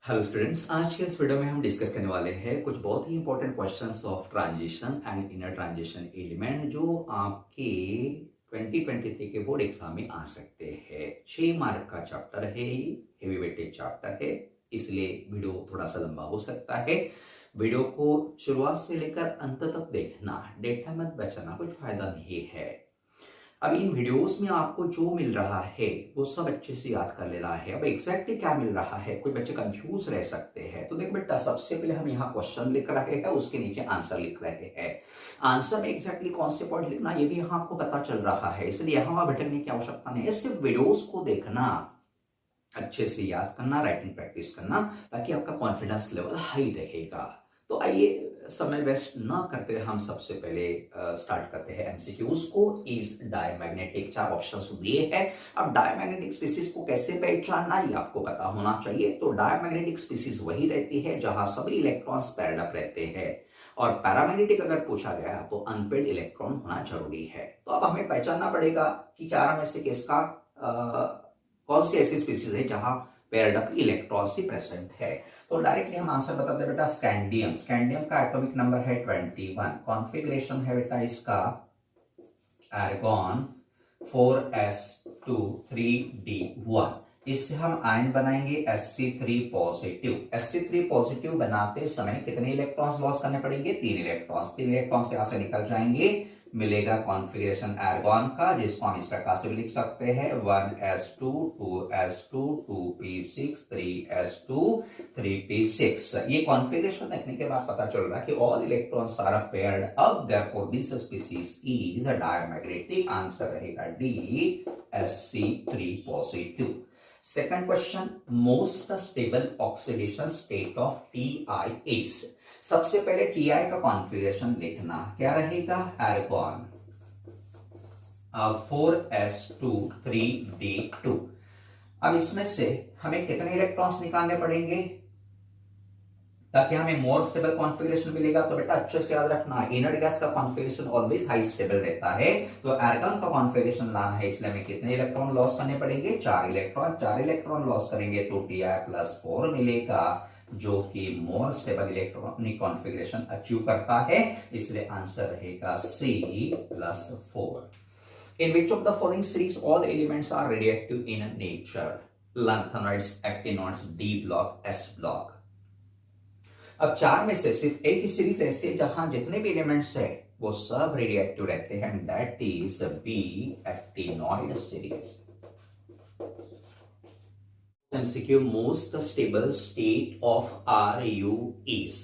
Hello students, आज के इस वीडियो में हम डिस्कस करने वाले हैं कुछ बहुत ही important questions of transition and inner transition element जो आपके 2023 के बोर्ड एग्जाम में आ सकते हैं। 6 मार्क का चैप्टर है, ये हेवी वेटेज चैप्टर है, इसलिए वीडियो थोड़ा सा लंबा हो सकता है। वीडियो को शुरुआत से लेकर अंत तक देखना, डेटा मत बचाना, कुछ फायदा नहीं है। अब इन वीडियोस में आपको जो मिल रहा है वो सब अच्छे से याद कर लेना है। अब एग्जैक्टली क्या मिल रहा है, कुछ बच्चे कंफ्यूज रह सकते हैं। तो देखो बेटा, सबसे पहले हम यहाँ क्वेश्चन लिख रहे हैं, उसके नीचे आंसर लिख रहे हैं। आंसर में एग्जैक्टली कौन से पॉइंट लिखना ये भी यहाँ आपको पता चल रहा है, इसलिए यहाँ भटकने की आवश्यकता नहीं है। सिर्फ वीडियोस को देखना, अच्छे से याद करना, राइटिंग प्रैक्टिस करना, ताकि आपका कॉन्फिडेंस लेवल हाई रहेगा। तो आइए समय वेस्ट ना करते हम सबसे पहले स्टार्ट करते हैं एमसीक्यूज को। इज डायमैग्नेटिक, 4 ऑप्शंस दिए हैं। अब डायमैग्नेटिक स्पीसीज को कैसे पहचानना ये आपको पता होना चाहिए। तो डायमैग्नेटिक स्पीसीज वही रहती है जहां सभी इलेक्ट्रॉन्स पेयर्ड अप रहते हैं, और पैरामैग्नेटिक अगर पूछा गया तो अनपेयर्ड इलेक्ट्रॉन होना जरूरी है। तो अब हमें पहचानना पड़ेगा कि 4 में से किसका कौन सी ऐसी स्पीसीज है जहां पेयर्ड अप इलेक्ट्रॉन्स ही प्रेजेंट है। तो डायरेक्टली हम आंसर बताते हैं बेटा, स्कैंडियम। स्कैंडियम का एटॉमिक नंबर है 21। कॉन्फ़िगरेशन है बेटा इसका आर्गॉन 4s2 3d1। इससे हम आयन बनाएंगे Sc3 पॉजिटिव। Sc3 पॉजिटिव बनाते समय कितने इलेक्ट्रॉन्स लॉस करने पड़ेंगे? 3 इलेक्ट्रॉन्स। 3 इलेक्ट्रॉन्स यहां से निकल जाएंगे, मिलेगा कॉन्फ़िगरेशन आर्गॉन का, जिसको हम इस प्रकार से भी लिख सकते हैं 1s2 2s2 2p6 3s2 3p6। ये कॉन्फ़िगरेशन देखने के बाद पता चल रहा है कि all electrons are paired up, therefore this species is a diamagnetic. Answer रहेगा D, Sc3 positive. Second question, most stable oxidation state of Ti is. सबसे पहले Ti का कॉन्फ़िगरेशन लिखना, क्या रहेगा? Argon 4s2 3d2। अब इसमें से हमें कितने इलेक्ट्रॉन्स निकालने पड़ेंगे ताकि हमें मोर स्टेबल कॉन्फ़िगरेशन मिलेगा? तो बेटा अच्छे से याद रखना, इनर्ट गैस का कॉन्फ़िगरेशन ऑलवेज हाई स्टेबल रहता है। तो आर्गन का कॉन्फ़िगरेशन लाना है, इसलिए हमें कितने इलेक्ट्रॉन लॉस करने पड़ेंगे? 4 इलेक्ट्रॉन। 4 इलेक्ट्रॉन लॉस करेंगे तो Ti+4 मिलेगा, जो कि more stable electronic configuration achieve करता है। इसलिए आंसर रहेगा C+4। In which of the following series all elements are radioactive in nature? Lanthanoids, actinoids, D block, S block। अब 4 में से सिर्फ एक ही सीरीज ऐसी है जहां जितने भी एलिमेंट्स है वो सब रेडियोएक्टिव रहते हैं, that is B, actinoid series. MCQ, most stable state of Ru is।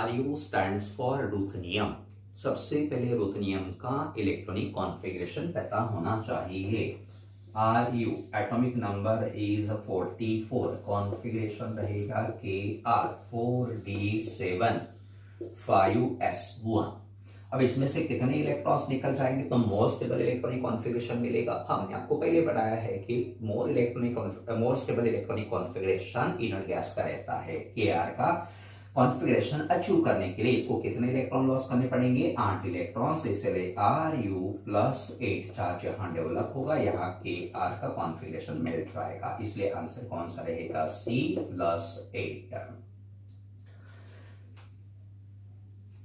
Ru stands for रुथनियम। सबसे पहले रुथनियम का इलेक्ट्रॉनिक कॉन्फ़िगरेशन पता होना चाहिए। Ru atomic number is 44। Configuration रहेगा Kr 4d7 5s1। अब इसमें से कितने इलेक्ट्रॉन्स निकल जाएंगे? तो मोर स्टेबल इलेक्ट्रॉनिक कॉन्फ़िगरेशन मिलेगा। हमने आपको पहले बताया है कि more stable electronic configuration inert gas का रहता है। Kr का कॉन्फ़िगरेशन अचीव करने के लिए इसको कितने इलेक्ट्रॉन लॉस करने पड़ेंगे? 8 इलेक्ट्रॉन। इसलिए Ru+8 चार्ज यहां डेवलप होगा, यहाँ Kr का कॉन्फ़िगरेशन मिल जाएगा। इसलिए आंसर कौन सा रहेगा? C+8।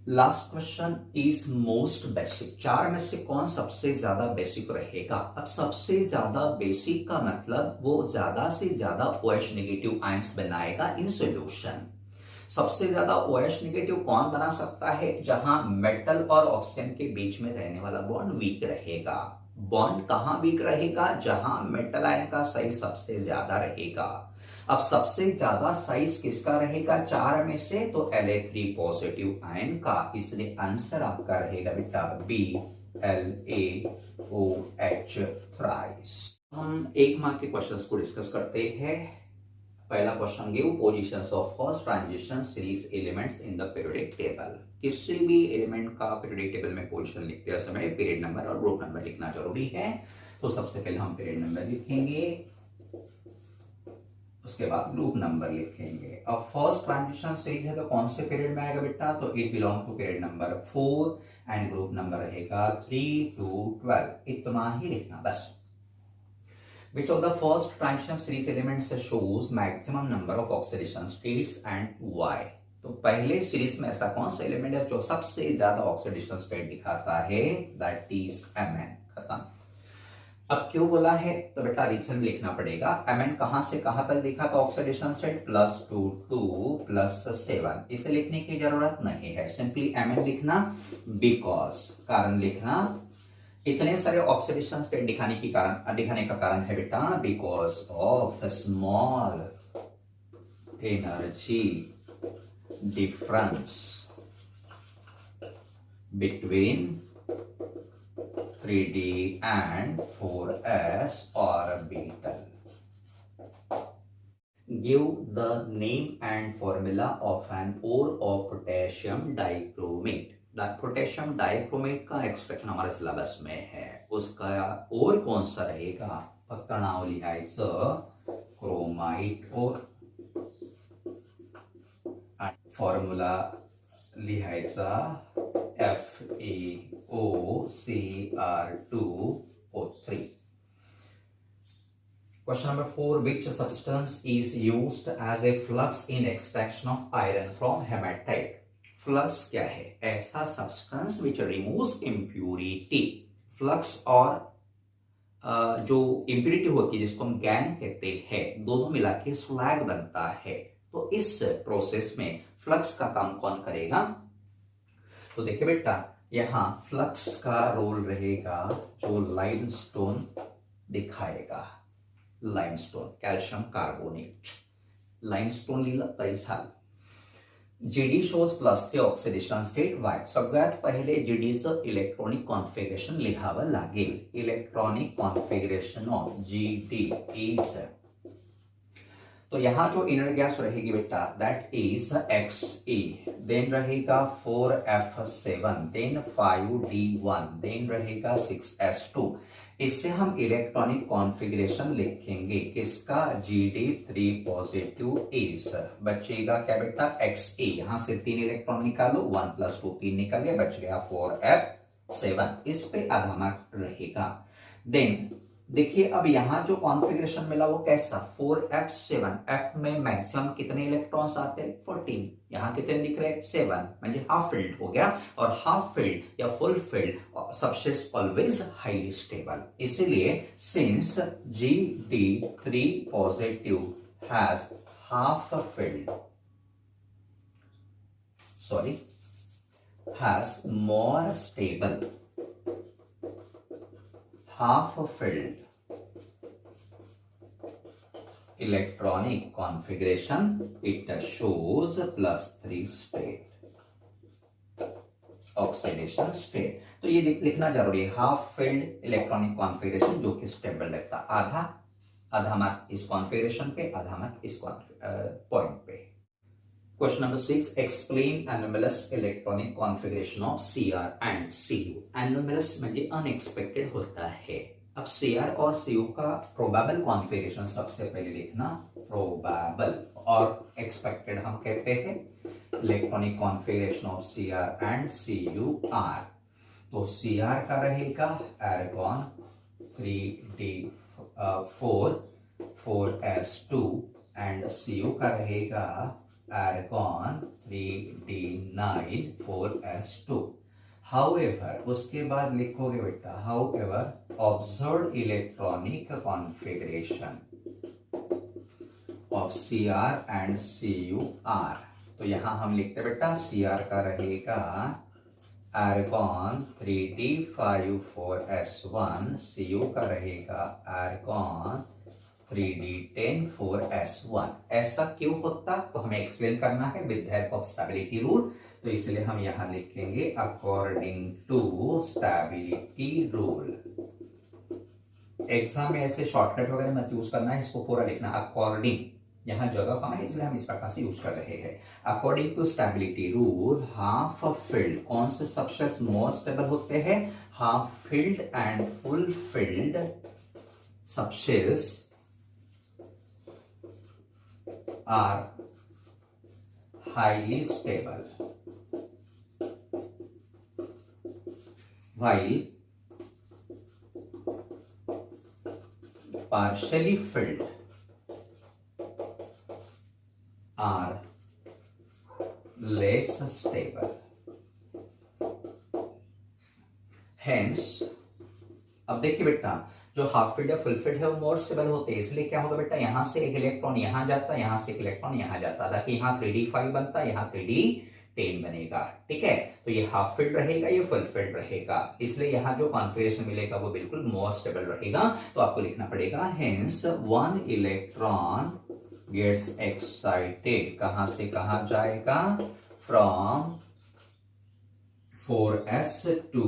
Last question is most basic. 4 में से कौन सबसे ज्यादा बेसिक रहेगा? अब सबसे ज्यादा बेसिक का मतलब वो ज्यादा से ज्यादा OH नेगेटिव आयंस बनाएगा इन सॉल्यूशन। सबसे ज्यादा OH नेगेटिव कौन बना सकता है? जहां मेटल और ऑक्सीजन के बीच में रहने वाला बॉन्ड वीक रहेगा। बॉन्ड कहां वीक रहेगा? जहां मेटल आयन का साइज सबसे ज्यादा रहेगा। अब सबसे ज्यादा साइज किसका रहेगा 4 में से? तो La3 पॉजिटिव आयन का। इसलिए आंसर आपका रहेगा बेटा BLaOH थ्राइस। हम 1 मार्क के क्वेश्चंस को डिस्कस करते हैं। पहला question, give positions of first transition series elements in the periodic table. किसी भी एलिमेंट का पीरियोडिक टेबल में पोजीशन लिखते समय पीरियड नंबर और ग्रुप नंबर लिखना जरूरी है। तो सबसे पहले हम पीरियड नंबर लिखेंगे, उसके बाद ग्रुप नंबर लिखेंगे। अब फर्स्ट ट्रांजिशन सीरीज है तो कौन से पीरियड में आएगा बेटा? तो it belong to period number 4 and group number रहेगा 3 to 12। इतना ही लिखना बस। Which of the first transition series elements shows maximum number of oxidation states and why? तो पहले सीरीज में ऐसा कौन सा एलिमेंट है जो सबसे ज्यादा ऑक्सीडेशन स्टेट दिखाता है? That is Mn। खत्म। अब क्यों बोला है तो बेटा रीजन लिखना पड़ेगा। Mn कहां से कहां तक दिखा था ऑक्सीडेशन स्टेट? +2 2 +7। इसे लिखने की जरूरत नहीं है, सिंपली Mn लिखना, बिकॉज कारण लिखना, इतने सारे ऑक्सीडेशन स्टेट दिखाने का कारण है बेटा because of small energy difference between 3d and 4s orbital. Give the name and formula of an ore of potassium dichromate. Potassium dichromate का एक्सट्रैक्शन हमारे सिलेबस में है, उसका और कौन सा रहेगा? फक्त नाव लिहायचं क्रोमाइट और फॉर्म्युला लिहायचा FeOCr2O3. Question number 4. Which substance is used as a flux in extraction of iron from hematite? Flux क्या है? ऐसा substance which removes impurity. Flux और जो इम्प्यूरिटी होती है जिसको हम गैंग कहते हैं, दोनों मिला के स्लैग बनता है। तो इस प्रोसेस में फ्लक्स का काम कौन करेगा? तो देखिए बेटा, यहां फ्लक्स का रोल रहेगा जो लाइमस्टोन दिखाएगा। लाइमस्टोन, कैल्शियम कार्बोनेट, लाइमस्टोन लिहिलं तरी झालं। जीडी शोज +3 ऑक्सिडेशन स्टेट वाय? सगळ्यात पहिले जीडीचं इलेक्ट्रॉनिक कॉन्फिगरेशन लिहावं लागेल। Electronic configuration of GD is, तो यहां जो इनर गैस रहेगी बेटा दैट इज Xe, देन रहेगा 4F7, देन 5D1, देन रहेगा 6S2। इससे हम इलेक्ट्रॉनिक कॉन्फ़िगरेशन लिखेंगे किसका? GD3 positive is. बचेगा क्या बेटा? Xe, यहां से 3 इलेक्ट्रॉन निकालो, 1 + 2 3 निकल गए, बच गया 4F7। इस पे आधा मार्क रहेगा। देन देखिए अब यहां जो कॉन्फ़िगरेशन मिला वो कैसा? 4F7। F में मैक्सिमम कितने इलेक्ट्रॉन्स आते हैं? 14। यहां कितने दिख रहे? 7, म्हणजे हाफ फिल्ड हो गया। और हाफ फिल्ड या full filled substance always highly stable. इसीलिए since GD3 positive has half filled, sorry, has more stable half filled electronic configuration, it shows +3 state oxidation state। तो ये लिखना जरूरी है, हाफ फिल्ड इलेक्ट्रॉनिक कॉन्फ़िगरेशन जो कि stable रहता। आधा मार्क इस कॉन्फ़िगरेशन पे, आधा मार्क इस पॉइंट पे। Question number 6. Explain anomalous electronic configuration of Cr and Cu. Anomalous म्हणजे अनएक्सपेक्टेड होता है। अब Cr और Cu का प्रोबेबल कॉन्फ़िगरेशन सबसे पहले लिखना, प्रोबेबल, और एक्सपेक्टेड हम कहते हैं electronic configuration of Cr and Cur। तो Cr का रहेगा argon 3d4 4s2 and Cu का रहेगा argon 3d9 4s2। However, उसके बाद लिखोगे बेटा however observed electronic configuration of Cr and Cur। तो यहां हम लिखते बेटा Cr का रहेगा argon 3d5 4s1, Cu का रहेगा argon 3d10 4s1। ऐसा क्यों होता तो हमें एक्सप्लेन करना है with the help of stability rule. तो इसलिए हम यहां लिखेंगे according to stability rule. Exam में ऐसे शॉर्टकट वगैरह मत यूज करना है, इसको पूरा लिखना अकॉर्डिंग। यहां जगह कम है इसलिए हम इस प्रकार से यूज कर रहे हैं। According to stability rule half filled, कौन से सबस्टेंस मोर स्टेबल होते हैं? Half filled and full filled substance are highly stable, while partially filled are less stable. Hence, अब देखिए बेटा, जो हाफ फिल्ड या फुल फिल्ड है वो मोर स्टेबल होते हैं, इसलिए क्या होगा बेटा, यहां से एक इलेक्ट्रॉन यहां जाता है, यहां से एक इलेक्ट्रॉन यहां जाता था, कि यहां 3d5 बनता है, यहां 3d10 बनेगा। ठीक है, तो ये हाफ फिल्ड रहेगा, ये फुल फिल्ड रहेगा, इसलिए यहां जो कॉन्फिगरेशन मिलेगा वो बिल्कुल मोर स्टेबल रहेगा। तो आपको लिखना पड़ेगा hence one electron gets excited, कहां से कहां जाएगा, from 4s to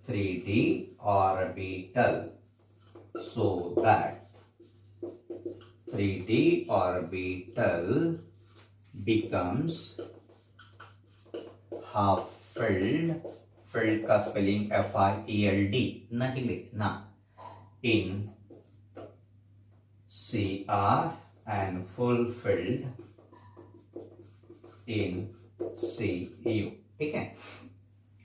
3d orbital, so that 3d orbital becomes half filled, filled का स्पेलिंग FIELD नहीं लिखना, in CR and full filled in CU। ठीक है,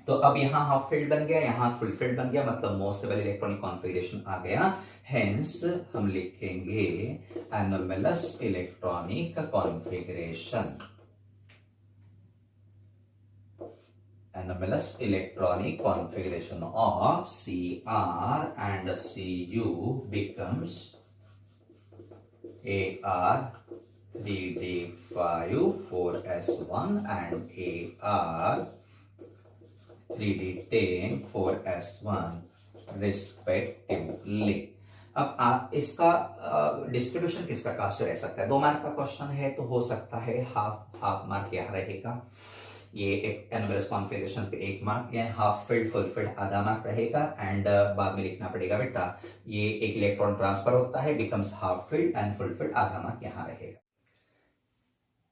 तो अब यहां हाफ फील्ड बन गया, यहां फुल फील्ड बन गया, मतलब मोस्ट स्टेबल इलेक्ट्रॉनिक कॉन्फिगरेशन आ गया। हेंस हम लिखेंगे anomalous electronic configuration, anomalous electronic configuration of CR and CU becomes AR 3d5 4s1 and AR 3d10 4s1 respectively. अब इसका डिस्ट्रीब्यूशन किस प्रकार से रह सकता है, 2 मार्क का क्वेश्चन है तो हो सकता है हाफ हाफ मार्क यह रहेगा, ये एक एनोमलस कॉन्फिगरेशन पे 1 मार्क, या हाफ फील्ड फुल फील्ड आधा मार्क रहेगा, एंड बाद में लिखना पड़ेगा बेटा ये एक इलेक्ट्रॉन ट्रांसफर होता है, becomes half field, and full field आधा मार्क यहां रहेगा।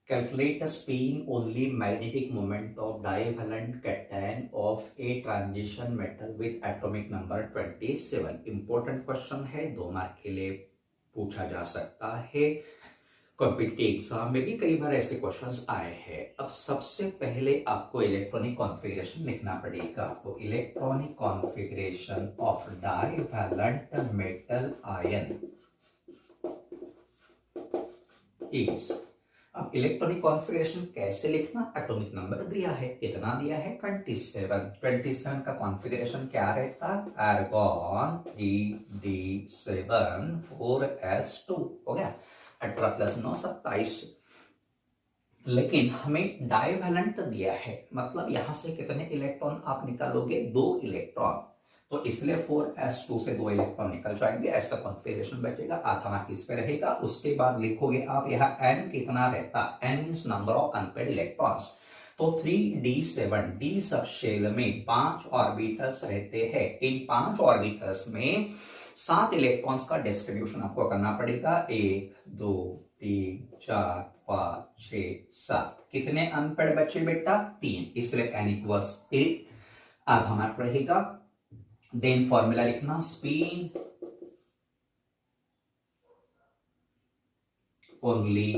Calculate the spin only magnetic moment of divalent cation of a transition metal with atomic number 27। Important question है, 2 मार्क के लिए पूछा जा सकता है, कॉम्पिटिटिव एग्जाम में भी कई बार ऐसे क्वेश्चंस आए हैं। अब सबसे पहले आपको इलेक्ट्रॉनिक कॉन्फ़िगरेशन लिखना पड़ेगा, तो electronic configuration of divalent metal ion is, अब इलेक्ट्रॉनिक कॉन्फ़िगरेशन कैसे लिखना, एटॉमिक नंबर दिया है, कितना दिया है 27, 27 का कॉन्फ़िगरेशन क्या रहता, आर्गॉन 3d7 4s2 हो गया, 18 + 9 27। लेकिन हमें डाइवैलेंट दिया है, मतलब यहां से कितने इलेक्ट्रॉन आप निकालोगे, 2 इलेक्ट्रॉन, तो इसलिए 4s2 से 2 इलेक्ट्रॉन निकल जाएंगे, ऐसा कॉन्फ़िगरेशन बचेगा, आधा मार्क इस पे रहेगा। उसके बाद लिखोगे आप यहाँ n कितना रहता, n means number of unpaired electrons, तो 3d7 d सब शेल में 5 ऑर्बिटल्स रहते हैं, इन 5 ऑर्बिटल्स में 7 इलेक्ट्रॉन्स का डिस्ट्रीब्यूशन आपको करना पड़ेगा, 1 2 3 4 5 6 7, कितने अनपेड बचे बेटा 3, इसलिए n = 8, आधा मार्क रहेगा। देन फॉर्मूला लिखना, spin only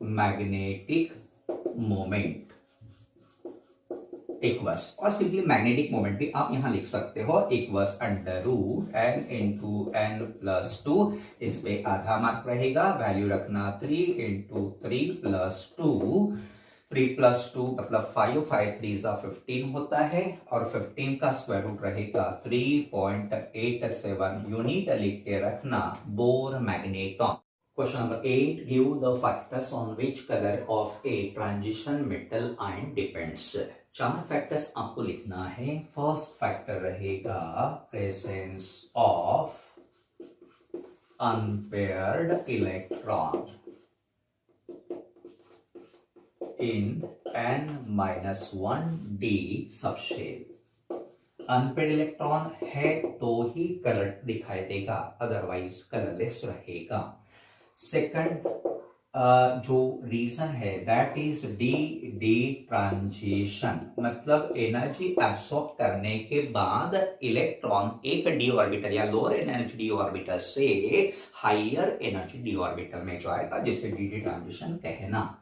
magnetic moment equals, और सिंपली मैग्नेटिक मोमेंट भी आप यहां लिख सकते हो, इक्वल्स √n × n + 2, इस पे आधा मार्क रहेगा, वैल्यू रखना 3 × 3 + 2, 3 + 2 मतलब 5, 5 3 15 होता है, और 15 का स्क्वायर रूट रहेगा 3.87, यूनिट लिख के रखना bore magneton. Question number 8, give the factors on which colour of a transition metal ion depends. 4 factors आपको लिखना है। फर्स्ट फैक्टर रहेगा presence of unpaired electron in n-1d subshell. Unpaired electron है तो ही कलर दिखाई देगा, अदरवाइज कलरलेस रहेगा। Second जो रीजन है दैट इज डी ट्रांजिशन, मतलब एनर्जी एब्सॉर्ब करने के बाद इलेक्ट्रॉन एक डी ऑर्बिटल या लोअर एनर्जी डी ऑर्बिटल से हायर एनर्जी डी ऑर्बिटल में जाएगा, जिसे डी ट्रांजिशन कहना।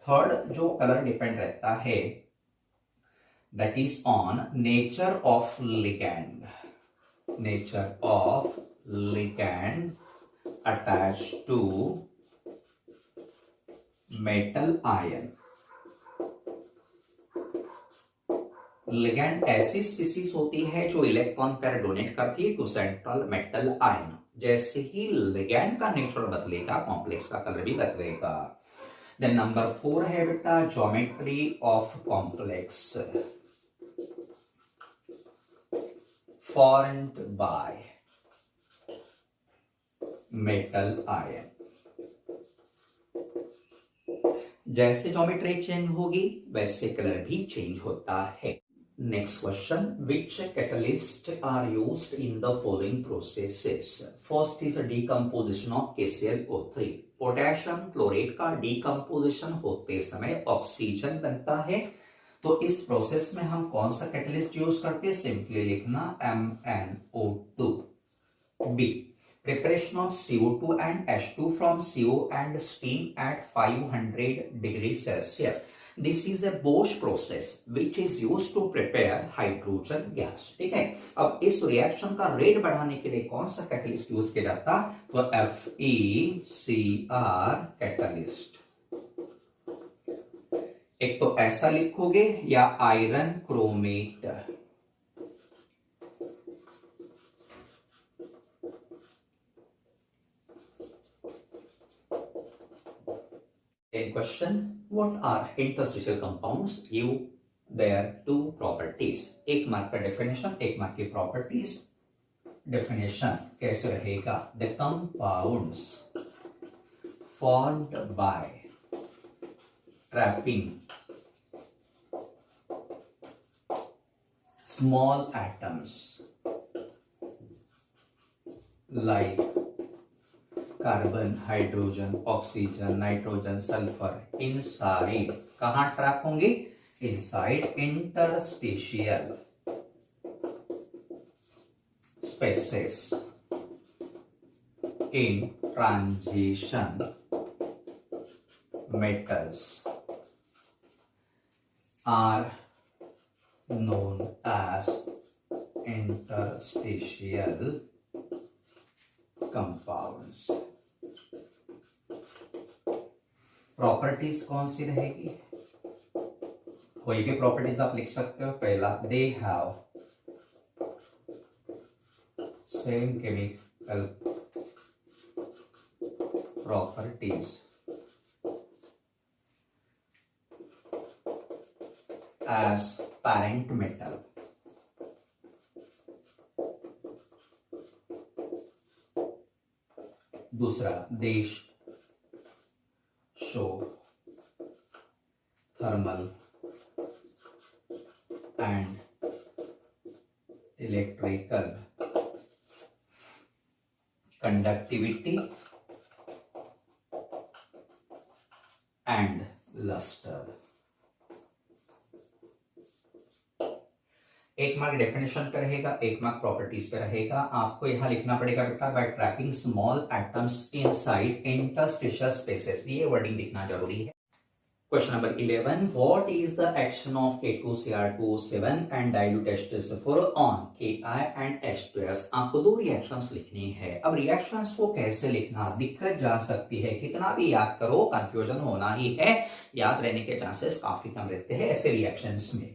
थर्ड जो कलर डिपेंड रहता है that is on nature of ligand, nature of ligand attached to metal ion. Ligand ऐसी स्पीसीज होती है जो इलेक्ट्रॉन पेयर डोनेट करती है टू सेंट्रल मेटल आयन। जैसे ही लिगैंड का नेचर बदलेगा, कॉम्प्लेक्स का कलर भी बदलेगा। देन नंबर 4 है बेटा geometry of complex formed by metal ion। जैसे ज्योमेट्री चेंज होगी वैसे कलर भी चेंज होता है। Next question, which catalyst are used in the following processes? First is a decomposition of KClO3। Potassium chlorate का decomposition होते समय ऑक्सीजन बनता है। तो इस प्रोसेस में हम कौन सा कैटलिस्ट यूज करते हैं? सिंपली लिखना MnO2। B, preparation of CO2 and H2 from CO and steam at 500 degrees Celsius। This is a Bosch process which is used to prepare hydrogen gas। ठीक है, अब इस रिएक्शन का रेट बढ़ाने के लिए कौन सा कैटलिस्ट यूज किया जाता? तो FeCr कैटलिस्ट। एक तो ऐसा लिखोगे या iron chromate. Question, what are interstitial compounds? Give their two properties. एक मार्क का डेफिनेशन, एक मार्क की प्रॉपर्टीज। डेफिनेशन कैसे रहेगा? The compounds formed by trapping small atoms like carbon, hydrogen, oxygen, nitrogen, sulphur inside कहां ट्रैप होंगे? Inside interspatial spaces in transition metals are known as interstitial compounds। Properties कौन सी रहेगी? कोई भी प्रॉपर्टीज आप लिख सकते हो। पहला, they have same chemical properties as parent metal। दूसरा, they show thermal and electrical conductivity and luster। एक मार्क डेफिनेशन पे रहेगा, एक मार्क प्रॉपर्टीज पे रहेगा। आपको यहां लिखना पड़ेगा बेटा by trapping small atoms inside interstitial spaces. ये वर्डिंग लिखना जरूरी है। Question number 11, what is the action of K2Cr2O7 and dilute H2SO4 on Ki and H2S? आपको दो रिएक्शंस लिखनी है। अब रिएक्शंस को कैसे लिखना, दिक्कत जा सकती है। कितना भी याद करो कंफ्यूजन होना ही है, याद रहने के चांसेस काफी कम रहते हैं ऐसे रिएक्शंस में।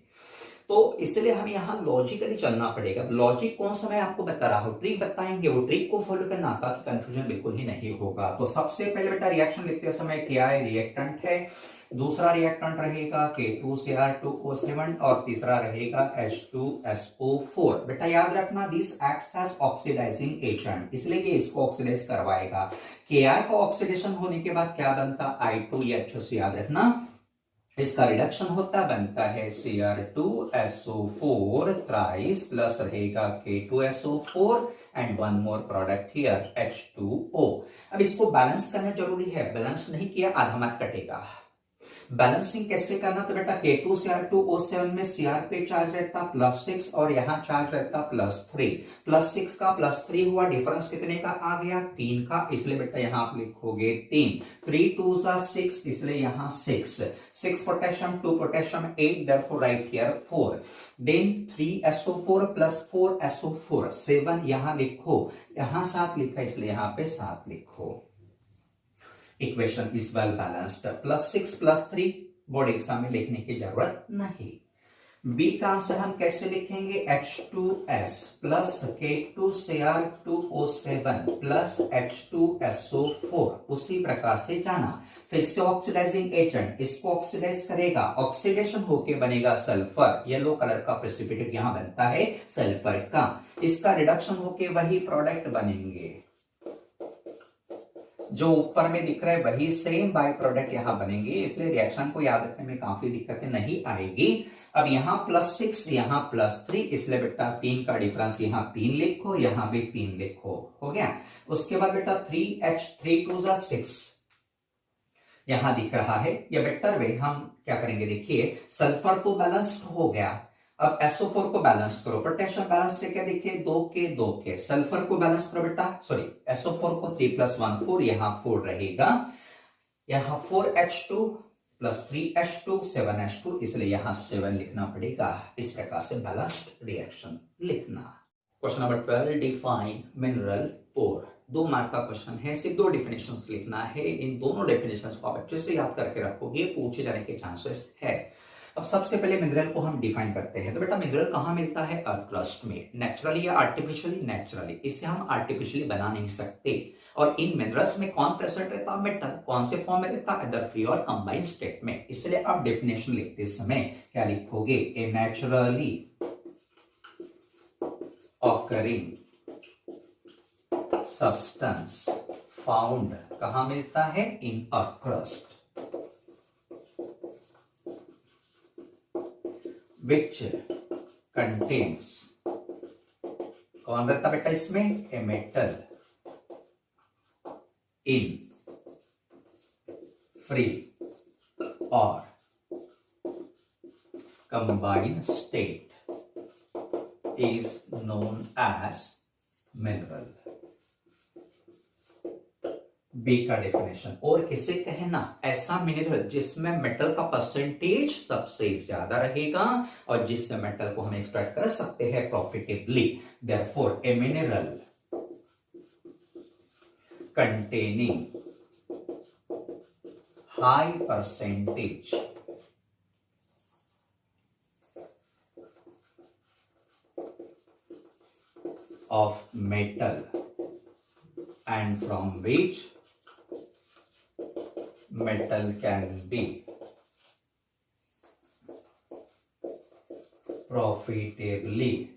तो इसलिए हमें यहां लॉजिकली चलना पड़ेगा। लॉजिक कौन सा मैं आपको बता रहा हूं, ट्रिक बताएंगे, वो ट्रिक को फॉलो करना ताकि कंफ्यूजन बिल्कुल ही नहीं होगा। तो सबसे पहले बेटा रिएक्शन लिखते समय क्या है? रिएक्टेंट है। दूसरा रिएक्टेंट रहेगा K2Cr2O7 और तीसरा रहेगा H2SO4। बेटा याद रखना this acts as oxidising agent, इसलिए ये इसको ऑक्सीडाइज करवाएगा। Ki का ऑक्सीडेशन होने के बाद क्या बनता? I2, ये अच्छे से याद रखना। इसका रिडक्शन होता बनता है Cr2SO4 थ्राइस प्लस रहेगा K2SO4 and one more product here H2O। अब इसको बैलेंस करना जरूरी है, बैलेंस नहीं किया आधा मार्क कटेगा। बैलेंसिंग कैसे करना, तो बेटा K2Cr2O7 में Cr पे चार्ज रहता +6 और यहाँ चार्ज रहता +3, +6 का +3 हुआ, डिफरेंस कितने का आ गया 3 का, इसलिए बेटा यहाँ आप लिखोगे 3, 3 2 6, इसलिए यहाँ 6 potassium 2 potassium 8, therefore write here 4, then 3SO4 + 4SO4 7, यहाँ लिखो, यहाँ 7 लिखा इसलिए यहाँ पे 7 लिखो। Equation is well balanced, +6 +3 board exam में लिखने की जरूरत नहीं। बी का आंसर हम कैसे लिखेंगे, H2S plus K2Cr2O7 plus H2SO4, उसी प्रकार से जाना। फिर से ऑक्सीडाइजिंग एजेंट इसको ऑक्सीडाइज करेगा, ऑक्सीडेशन होके बनेगा सल्फर, येलो कलर का प्रेसिपिटेट यहां बनता है सल्फर का, इसका रिडक्शन होके वही प्रोडक्ट बनेंगे, जो ऊपर में दिख रहा है वही सेम बाय प्रोडक्ट यहां बनेंगे, इसलिए रिएक्शन को याद रखने में काफी दिक्कतें नहीं आएगी। अब यहां +6 यहां +3, इसलिए बेटा 3 का डिफरेंस यहां 3 लिखो, यहां भी 3 लिखो, हो गया। उसके बाद बेटा 3H 3 2 6 यहां दिख रहा है, या बेटर वे हम क्या करेंगे, देखिए सल्फर तो बैलेंस्ड हो गया, अब SO4 को बैलेंस करो, पोटेशियम बैलेंस है क्या, देखिए 2 के, सल्फर को बैलेंस करो बेटा, सॉरी SO4 को 3 + 1 4, यहां 4 रहेगा, यहां 4H2 + 3H2 7H2, इसलिए यहां 7 लिखना पड़ेगा, इस प्रकार से बैलेंस्ड रिएक्शन लिखना। Question number 12, define mineral ore, 2 mark का क्वेश्चन है, सिर्फ 2 डेफिनेशंस लिखना है, इन दोनों डेफिनेशंस को आप अच्छे से याद करके रखोगे, पूछे जाने के चांसेस है। अब सबसे पहले मिनरल को हम डिफाइन करते हैं, तो बेटा मिनरल कहां मिलता है, अर्थ क्रस्ट में, नेचुरली या आर्टिफिशियली, नेचुरली, इसे हम आर्टिफिशियली बना नहीं सकते, और इन मिनरल्स में कौन प्रेजेंट रहता है, मेटल, कौन से फॉर्म में रहता है, अदर फ्री और कंबाइंड स्टेट में, इसलिए आप डेफिनेशन लिखते समय क्या लिखोगे, a naturally occurring substance found कहां मिलता है, in earth crust, which contains, कौन रहता बेटा इसमें, ए मेटल इन फ्री और combined state is known as mineral। B का डेफिनेशन, और किसे कहना, ऐसा मिनरल जिसमें मेटल का परसेंटेज सबसे ज्यादा रहेगा और जिससे मेटल को हम एक्सट्रैक्ट कर सकते हैं profitably, therefore a mineral containing high percentage of metal and from which metal can be profitably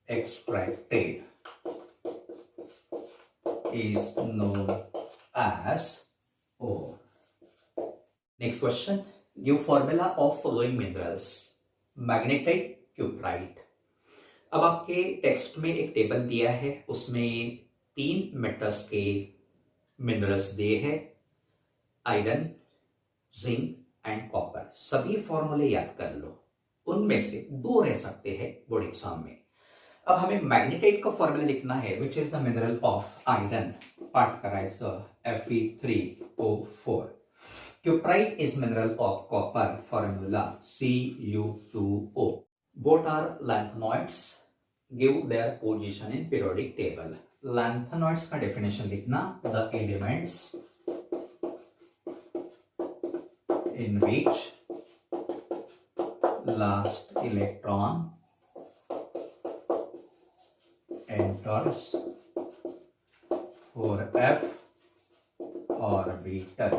extracted is known as ore। Next question, give formula of following minerals, magnetite, cuprite। अब आपके text में एक table दिया है, उसमें 3 metals के minerals दिए हैं, आयरन, जिंक एंड कॉपर, सभी फॉर्मूले याद कर लो, उनमें से 2 रह सकते हैं बोर्ड एग्जाम में। अब हमें मैग्नेटाइट का फॉर्मूला लिखना है, which is the mineral of iron, part करायचं Fe3O4, cuprite is mineral of copper, formula Cu2O। What are lanthanoids? Give their position in periodic table। lanthanoids का definition लिखना, the elements in which last electron enters 4f orbital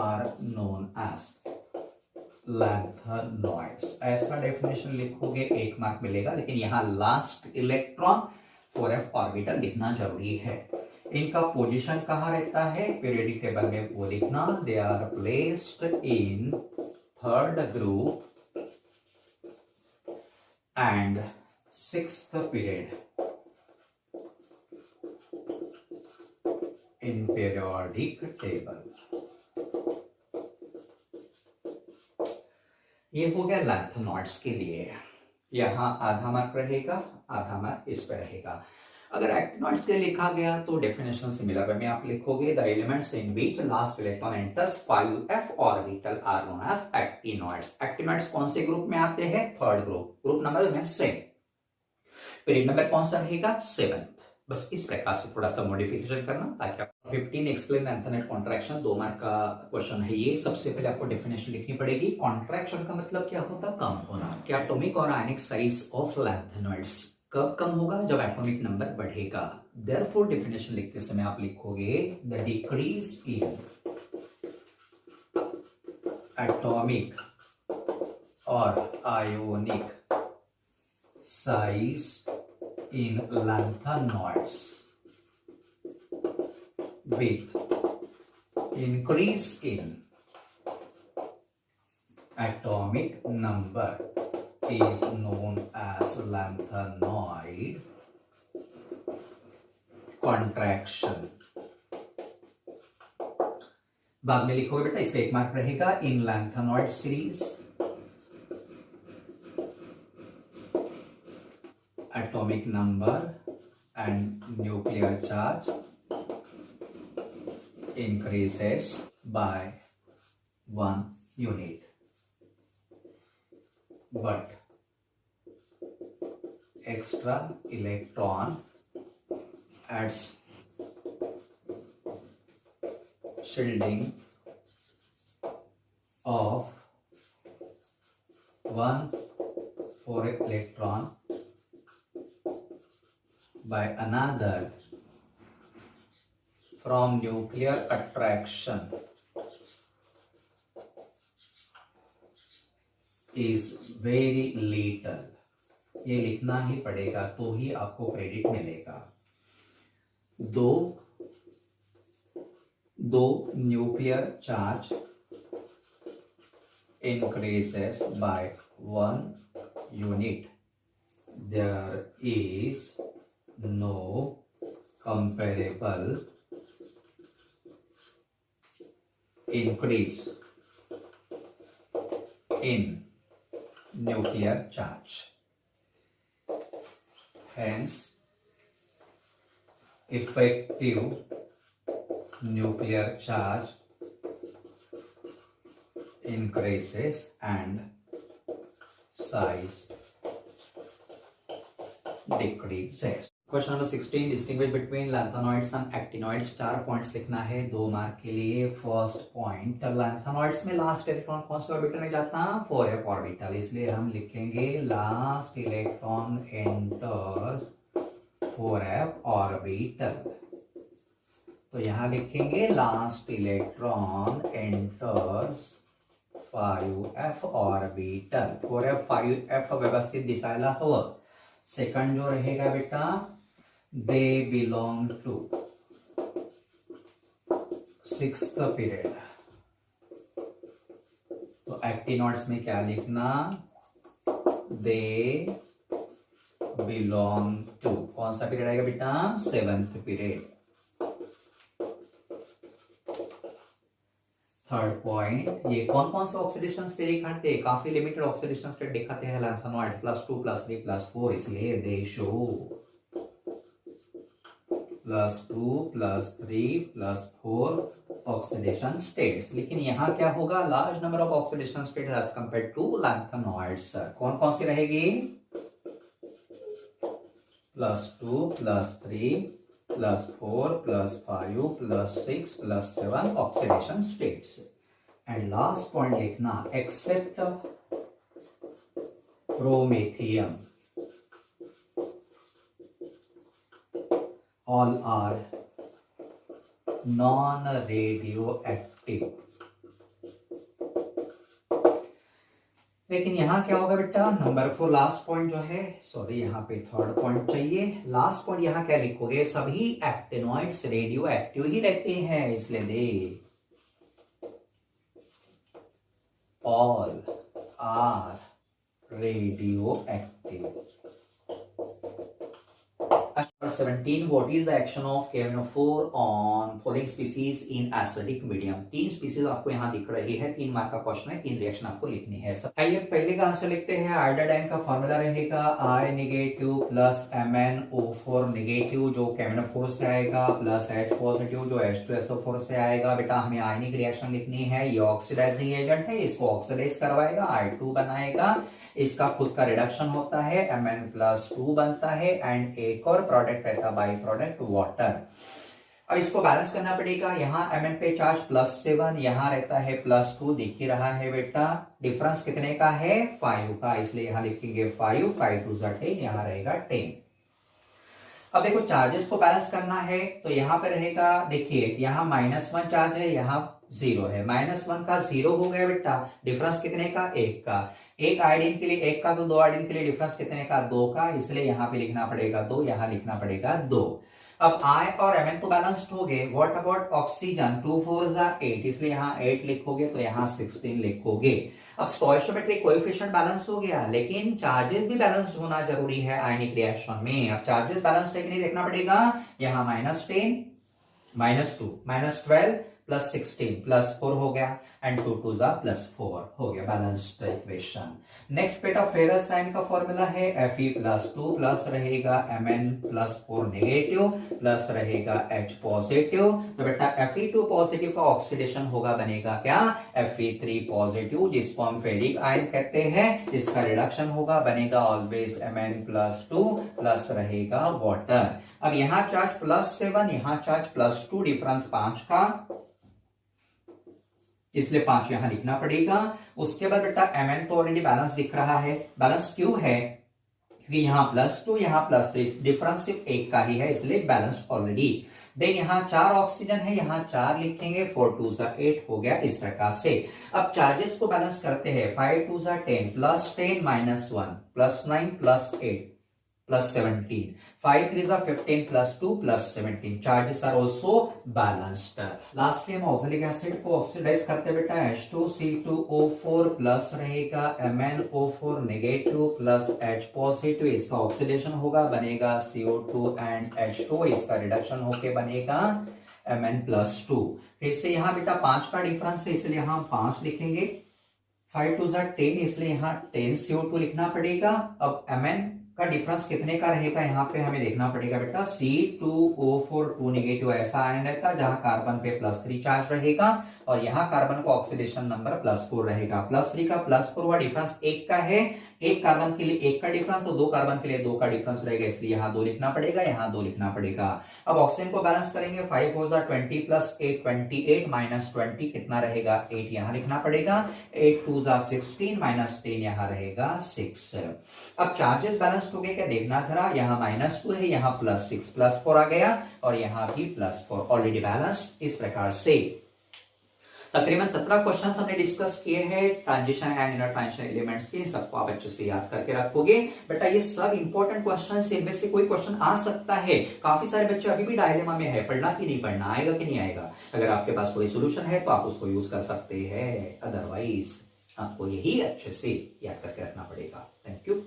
are known as लैंथनॉइड्स। ऐसा definition लिखोगे 1 mark मिलेगा, लेकिन यहां last electron 4f orbital लिखना जरूरी है। इनका पोजीशन कहां रहता है, पीरियोडिक टेबल में वो लिखना, they are placed in 3rd group and 6th period in periodic table. ये हो गया लैंथेनॉइड्स के लिए, यहाँ आधा मार्क रहेगा, आधा मार्क इस पे रहेगा। अगर एक्टिनॉइड्स के लिए लिखा गया तो डेफिनेशन सिमिलर वे में आप लिखोगे, the elements in which last electron enters 5f orbital are known as actinoids. Actinoids कौन से ग्रुप में आते हैं? थर्ड ग्रुप, ग्रुप नंबर में सेम। पीरियड नंबर कौन सा रहेगा? 7th। बस इस प्रकार से थोड़ा सा मॉडिफिकेशन करना ताकि आप 15 एक्सप्लेन लैंथेनाइड कॉन्ट्रैक्शन, 2 मार्क का क्वेश्चन है ये। सबसे पहले आपको डेफिनेशन लिखनी पड़ेगी। कॉन्ट्रैक्शन का मतलब क्या होता? कम होना। क्या एटॉमिक और आयनिक साइज ऑफ लैंथेनॉइड्स कब कम होगा? जब एटॉमिक नंबर बढ़ेगा। देयरफॉर डेफिनेशन लिखते समय आप लिखोगे द डिक्रीज इन एटॉमिक और ionic size in lanthanoids with increase in atomic number is known as lanthanoid contraction। बाद में लिखोगे बेटा, इस पे 1 मार्क रहेगा। In lanthanoid series atomic number and nuclear charge increases by 1 unit, but extra electron adds shielding of 1 4 electron by another from nuclear attraction is very little। ये लिखना ही पड़ेगा तो ही आपको क्रेडिट मिलेगा। दो nuclear charge increases by 1 unit, there is no comparable increase in nuclear charge. Hence, effective nuclear charge increases and size decreases। Question number 16, distinguish between lanthanoids and actinoids. 4 points लिखना है 2 mark के लिए। First point, lanthanoids में last electron कौन से orbital में जाता है? 4f ऑर्बिटल, इसलिए हम लिखेंगे last electron enters 4f orbital. तो यहां लिखेंगे last electron enters 5f orbital. 4f 5f व्यवस्थित दिसायला हवं। सेकंड जो रहेगा बेटा, they belong to 6th period. तो एक्टिनॉइड्स में क्या लिखना? दे बिलोंग टू कौन सा पीरियड आएगा बेटा? 7th period. थर्ड पॉइंट, ये कौन कौन से ऑक्सीडेशन स्टेट दिखाते हैं? काफी लिमिटेड ऑक्सीडेशन स्टेट दिखाते हैं लैंथेनॉइड, +2 +3 +4, इसलिए दे शो +2 +3 +4 ऑक्सीडेशन स्टेट्स। लेकिन यहां क्या होगा? Large number of oxidation state as compare to lanthanoids. कौन कौन सी रहेगी? +2 +3 +4 +5 +6 +7 oxidation states. And last point लिखना, except promethium all are non-radioactive। लेकिन यहां क्या होगा बेटा? नंबर 4 लास्ट पॉइंट जो है, सॉरी यहाँ पे थर्ड पॉइंट चाहिए। लास्ट पॉइंट यहां क्या लिखोगे? सभी एक्टिनॉइड्स रेडियो एक्टिव ही रहते हैं, इसलिए they all are radio active. Number 17, what is the action of KMNO4 on following species in acidic medium? 3 species आपको यहाँ दिख रही है, 3 मार्क का क्वेश्चन है, 3 रिएक्शन आपको लिखनी है। आइए पहले का आंसर लिखते हैं। आयोडाइन का फॉर्मूला रहेगा I negative plus MnO4 negative जो KMNO4 से आएगा प्लस H पॉजिटिव जो H2SO4 से आएगा। बेटा हमें आयनिक रिएक्शन लिखनी है, ये ऑक्सीडाइजिंग एजेंट है, इसको ऑक्सीडाइज करवाएगा, I2 बनाएगा, इसका खुद का रिडक्शन होता है, Mn+2 बनता है एंड एक और प्रोडक्ट रहता बाई प्रोडक्ट वाटर। अब इसको बैलेंस करना पड़ेगा, यहाँ Mn पे चार्ज +7, यहाँ रहता है +2, दिख ही रहा है बेटा। डिफरेंस कितने का है? 5 का, इसलिए यहाँ लिखेंगे 5, 5 2 10, यहाँ रहेगा 10। अब देखो चार्जेस को बैलेंस करना है तो यहाँ पे रहेगा, देखिए यहाँ -1 चार्ज है, यहाँ 0 है, -1 का 0 हो गया बेटा। डिफरेंस कितने का? 1 का। एक आयोडीन के लिए 1 का, तो 2 आयोडीन के लिए डिफरेंस कितने का? 2 का, इसलिए यहाँ पे लिखना पड़ेगा 2, यहाँ लिखना पड़ेगा 2। अब I और Mn तो बैलेंस्ड हो गए, व्हाट अबाउट ऑक्सीजन? 2 4 8, इसलिए यहाँ 8 लिखोगे तो यहाँ 16 लिखोगे। अब स्टोइचियोमेट्रिक कोएफिशिएंट बैलेंस हो गया, लेकिन चार्जेस भी बैलेंस्ड होना जरूरी है आयनिक रिएक्शन में। अब चार्जेस बैलेंस्ड है कि नहीं देखना पड़ेगा, यहाँ -10 -2 -12 +16 +4 हो गया एंड 2 2 +4 हो गया, बैलेंस्ड इक्वेशन। नेक्स्ट बेटा फेरस आयन का फॉर्मूला है Fe+2 प्लस रहेगा Mn+4 नेगेटिव प्लस रहेगा H पॉजिटिव। तो बेटा Fe2 पॉजिटिव का ऑक्सीडेशन होगा, बनेगा क्या? Fe3 पॉजिटिव, जिसको हम फेरिक आयन कहते हैं, इसका रिडक्शन होगा, बनेगा ऑलवेज Mn+2 प्लस रहेगा वाटर। अब यहाँ चार्ज +7, यहाँ चार्ज +2, डिफरेंस 5 का, इसलिए 5 यहां लिखना पड़ेगा। उसके बाद बेटा Mn तो ऑलरेडी बैलेंस दिख रहा है, बैलेंस क्यों है? क्योंकि यहाँ +2 यहाँ +3, डिफरेंस सिर्फ 1 का ही है, इसलिए बैलेंस ऑलरेडी। देन यहाँ 4 ऑक्सीजन है, यहाँ 4 लिखेंगे, 4 2 8 हो गया इस प्रकार से। अब चार्जेस को बैलेंस करते हैं, 5 2 10 +10 -1 +9 +8 +17, 5 3 15 +2 +17, charges are also balanced। Lastly हम ऑक्सैलिक एसिड को ऑक्सीडाइज करते बेटा, H2C2O4 प्लस रहेगा MnO4 negative plus H positive, इसका ऑक्सीडेशन होगा, बनेगा CO2 एंड H2, इसका रिडक्शन होके बनेगा Mn+2। फिर से यहाँ बेटा 5 का डिफरेंस है, इसलिए यहाँ 5 लिखेंगे, 5 2 10, इसलिए यहाँ 10 CO2 लिखना पड़ेगा। अब Mn का डिफरेंस कितने का रहेगा, यहाँ पे हमें देखना पड़ेगा बेटा, C2O4 2 नेगेटिव ऐसा आयन रहता है जहां कार्बन पे +3 चार्ज रहेगा और यहाँ कार्बन को ऑक्सीडेशन नंबर +4 रहेगा। +3 का +4 हुआ, डिफरेंस 1 का है, एक कार्बन के लिए 1 का डिफरेंस, तो 2 कार्बन के लिए 2 का डिफरेंस रहेगा, इसलिए यहाँ 2 लिखना पड़ेगा, यहाँ 2 लिखना पड़ेगा। अब ऑक्सीजन को बैलेंस करेंगे, 5 4 20 +8 28 -20 कितना रहेगा? 8, यहाँ लिखना पड़ेगा, 8 2 16 -10 यहाँ रहेगा 6। अब चार्जेस बैलेंस हो गए क्या देखना जरा, यहाँ -2 है, यहाँ +6 +4 आ गया और यहाँ भी +4, ऑलरेडी बैलेंस। इस प्रकार से तकरीबन 17 क्वेश्चन हमने डिस्कस किए हैं transition and inner transition elements के, सबको आप अच्छे से याद करके रखोगे बेटा। ये सब इंपॉर्टेंट क्वेश्चन है, इनमें से कोई क्वेश्चन आ सकता है। काफी सारे बच्चे अभी भी डायलेमा में है, पढ़ना कि नहीं पढ़ना, आएगा कि नहीं आएगा। अगर आपके पास कोई सोल्यूशन है तो आप उसको यूज कर सकते हैं, अदरवाइज आपको यही अच्छे से याद करके रखना पड़ेगा। Thank you.